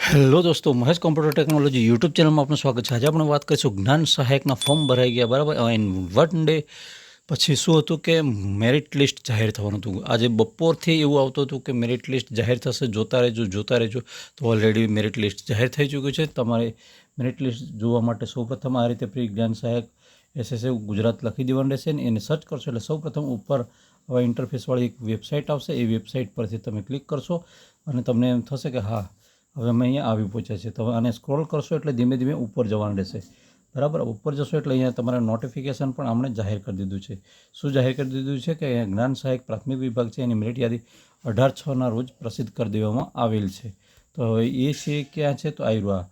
Hello દોસ્તો, Mahesh computer technology YouTube ચેનલમાં આપનું સ્વાગત છે. આજે આપણે વાત કરીશું જ્ઞાન સહાયકના ફોર્મ ભરાઈ ગયા, બરાબર. એન્ડ 1 ડે પછી શું હતું કે મેરિટ લિસ્ટ જાહેર થવાનું હતું. આજે બપોરથી એવું આવતું હતું કે મેરિટ લિસ્ટ જાહેર થશે, જોતા રહેજો. તો ઓલરેડી મેરિટ લિસ્ટ જાહેર થઈ ચૂક્યું છે. તમારે મેરિટ લિસ્ટ જોવા માટે સૌપ્રથમ આ રીતે પ્રી જ્ઞાન સહાયક SSA ગુજરાત લખી દેવાનું રહેશે ને એને સર્ચ કરશો એટલે સૌપ્રથમ ઉપર હવે ઇન્ટરફેસવાળી એક વેબસાઇટ આવશે. એ વેબસાઇટ પરથી તમે ક્લિક કરશો અને તમને એમ થશે કે હા, હવે અમે અહીંયા આવી પહોંચ્યા છે. તમે આને સ્ક્રોલ કરશો એટલે ધીમે ધીમે ઉપર જવાનું રહેશે, બરાબર. ઉપર જશો એટલે અહીંયા તમારે નોટિફિકેશન પણ આમણે જાહેર કરી દીધું છે. શું જાહેર કરી દીધું છે કે અહીંયા જ્ઞાન સહાયક પ્રાથમિક વિભાગ છે, એની મેરિટ યાદી 18/6ના રોજ પ્રસિદ્ધ કરી દેવામાં આવેલ છે. તો હવે એ છે ક્યાં છે? તો આવ્યું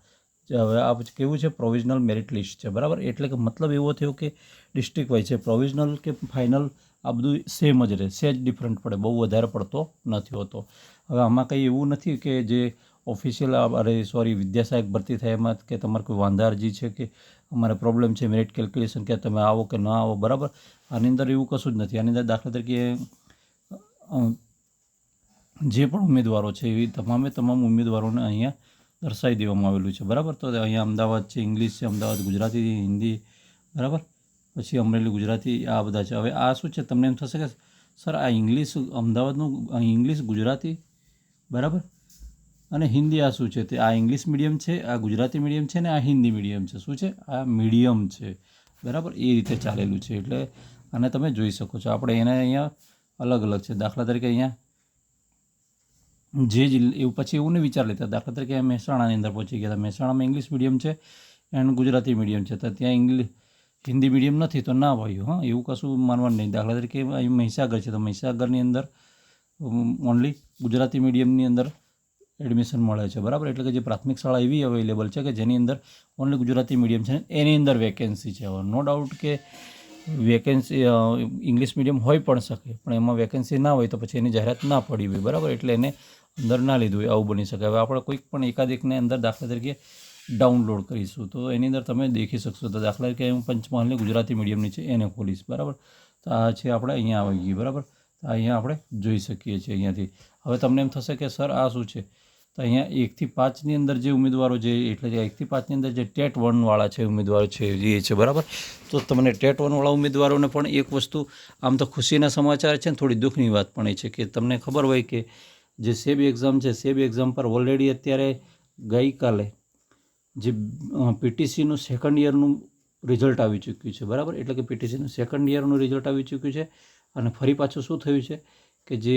હવે આ કેવું છે? પ્રોવિઝનલ મેરિટ લિસ્ટ છે, બરાબર. એટલે કે મતલબ એવો થયો કે ડિસ્ટ્રિક્ટ વાઇઝ છે. પ્રોવિઝનલ કે ફાઇનલ આ બધું સેમ જ રહે, સેજ ડિફરન્ટ પડે, બહુ વધારે પડતો નથી હોતો. હવે આમાં કંઈ એવું નથી કે જે ઓફિશિયલ વિદ્યા સહાયક ભરતી થાય એમાં કે તમારે કોઈ વાંધા અરજી છે કે અમારે પ્રોબ્લેમ છે મેરિટ કેલ્ક્યુલેશન કે તમે આવો કે ન આવો, બરાબર. આની અંદર એવું કશું જ નથી. આની અંદર દાખલા તરીકે જે પણ ઉમેદવારો છે એવી તમામ ઉમેદવારોને અહીંયા દર્શાવી દેવામાં આવેલું છે, બરાબર. તો અહીંયા અમદાવાદ છે, ઇંગ્લિશ છે, અમદાવાદ ગુજરાતી, હિન્દી, બરાબર. પછી અમરેલી ગુજરાતી, આ બધા છે. હવે આ શું છે? તમને એમ થશે કે સર આ ઇંગ્લિશ અમદાવાદનું ઇંગ્લિશ ગુજરાતી, બરાબર, અને હિન્દી આ શું છે? તે આ ઇંગ્લિશ મીડિયમ છે, આ ગુજરાતી મીડિયમ છે ને આ હિન્દી મીડિયમ છે. શું છે? આ મીડિયમ છે, બરાબર. એ રીતે ચાલેલું છે. એટલે આને તમે જોઈ શકો છો. આપણે એને અહીંયા અલગ અલગ છે. દાખલા તરીકે અહીંયા જે એવું પછી એવું નહીં વિચાર લેતા. દાખલા તરીકે મહેસાણાની અંદર પહોંચી ગયા હતા. મહેસાણામાં ઇંગ્લિશ મીડિયમ છે એન્ડ ગુજરાતી મીડિયમ છે, તો ત્યાં હિન્દી મીડિયમ નથી તો ના ભાઈઓ, હા, એવું કશું માનવાનું નહીં. દાખલા તરીકે અહીં મહીસાગર છે તો મહીસાગરની અંદર ઓનલી ગુજરાતી મીડિયમની અંદર એડમિશન મળે છે, બરાબર. એટલે કે જે પ્રાથમિક શાળા એવી અવેલેબલ છે કે જેની અંદર ઓનલી ગુજરાતી મીડિયમ છે, એની અંદર વેકેન્સી છે. હવે નો ડાઉટ કે વેકેન્સી ઇંગ્લિશ મીડિયમ હોઈ પણ શકે, પણ એમાં વેકેન્સી ના હોય તો પછી એની જાહેરાત ના પડી હોય, બરાબર. એટલે એને અંદર ના લીધું હોય, આવું બની શકે. હવે આપણે કોઈક પણ એકાદ એકને અંદર દાખલા તરીકે ડાઉનલોડ કરીશું તો એની અંદર તમે દેખી શકશો. તો દાખલા તરીકે હું પંચમહાલની ગુજરાતી મીડિયમની છે એને ખોલીશ, બરાબર. તો આ છે આપણે અહીંયા આવી ગઈ, બરાબર. તો અહીંયા આપણે જોઈ શકીએ છીએ અહીંયાથી. હવે તમને એમ થશે કે સર આ શું છે? તો અહીંયા 1 થી 5ની અંદર જે ઉમેદવારો છે, એટલે કે 1 થી 5ની અંદર જે ટેટ 1વાળા છે ઉમેદવારો છે એ છે, બરાબર. તો તમને ટેટ 1વાળા ઉમેદવારોને પણ એક વસ્તુ, આમ તો ખુશીના સમાચાર છે ને થોડી દુઃખની વાત પણ એ છે કે તમને ખબર હોય કે જે સેબ એક્ઝામ છે, સેબ એક્ઝામ પર ઓલરેડી અત્યારે ગઈકાલે જે પીટીસીનું સેકન્ડ યરનું રિઝલ્ટ આવી ચૂક્યું છે, બરાબર. એટલે કે પીટીસીનું સેકન્ડ યરનું રિઝલ્ટ આવી ચૂક્યું છે અને ફરી પાછું શું થયું છે કે જે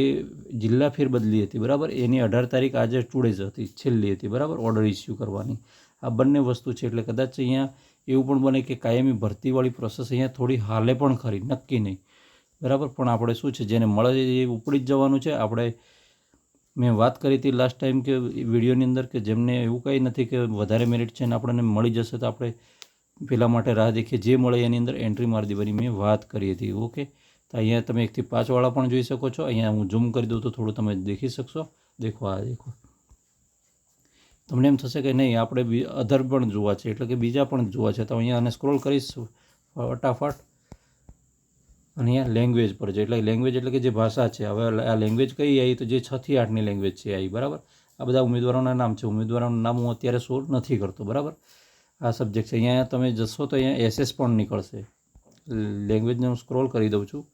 જિલ્લા ફેરબદલી હતી, બરાબર, એની 18 તારીખ આજે ટુડે જ હતી, છેલ્લી હતી, બરાબર, ઓર્ડર ઇસ્યુ કરવાની. આ બંને વસ્તુ છે. એટલે કદાચ અહીંયા એવું પણ બને કે કાયમી ભરતીવાળી પ્રોસેસ અહીંયા થોડી હાલે પણ ખરી, નક્કી નહીં, બરાબર. પણ આપણે શું છે, જેને મળે એ ઉપડી જ જવાનું છે. આપણે મેં વાત કરી હતી લાસ્ટ ટાઈમ કે વિડીયોની અંદર કે જેમને એવું કંઈ નથી કે વધારે મેરિટ છે ને આપણને મળી જશે તો આપણે પેલા માટે રાહ દેખીએ, જે મળે એની અંદર એન્ટ્રી મારી દેવાની મેં વાત કરી હતી, ઓકે. તો અહીંયા તમે 1 થી 5 વાળા પણ જોઈ શકો છો. અહીંયા હું ઝૂમ કરી દઉં તો થોડું તમે દેખી શકશો. દેખો, આ દેખો. તમને એમ થશે કે નહીં આપણે અધર પણ જોવા છે, એટલે કે બીજા પણ જોવા છે. તો અહીંયા આને સ્ક્રોલ કરીશ ફટાફટ અને અહીંયા લેંગ્વેજ પર છે. એટલે લેંગ્વેજ એટલે કે જે ભાષા છે. હવે આ લેંગ્વેજ કઈ આવી? તો જે 6 થી 8ની લેંગ્વેજ છે આવી, બરાબર. આ બધા ઉમેદવારોના નામ છે. ઉમેદવારોના નામ હું અત્યારે શો નથી કરતો, બરાબર. આ સબ્જેક્ટ છે. અહીંયા તમે જશો તો અહીંયા SS પણ નીકળશે. લેંગ્વેજને હું સ્ક્રોલ કરી દઉં છું.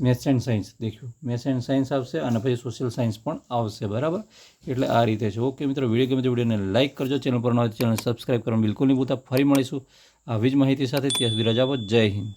મેથ્સ એન્ડ સાયન્સ દેખ્યું, મેથ્સ એન્ડ સાયન્સ આવશે અને પછી સોશિયલ સાયન્સ પણ આવશે, બરાબર. એટલે આ રીતે છે, ઓકે મિત્રો. વિડીયો ગમે તો વિડીયોને લાઇક કરજો, ચેનલ પર ન હોય તો ચેનલ સબસ્ક્રાઈબ કરવાનું બિલકુલ નહીં ભૂલતા. ફરી મળીશું આવી જ માહિતી સાથે. ત્યાં સુધી રજા આપો. જય હિન્દ.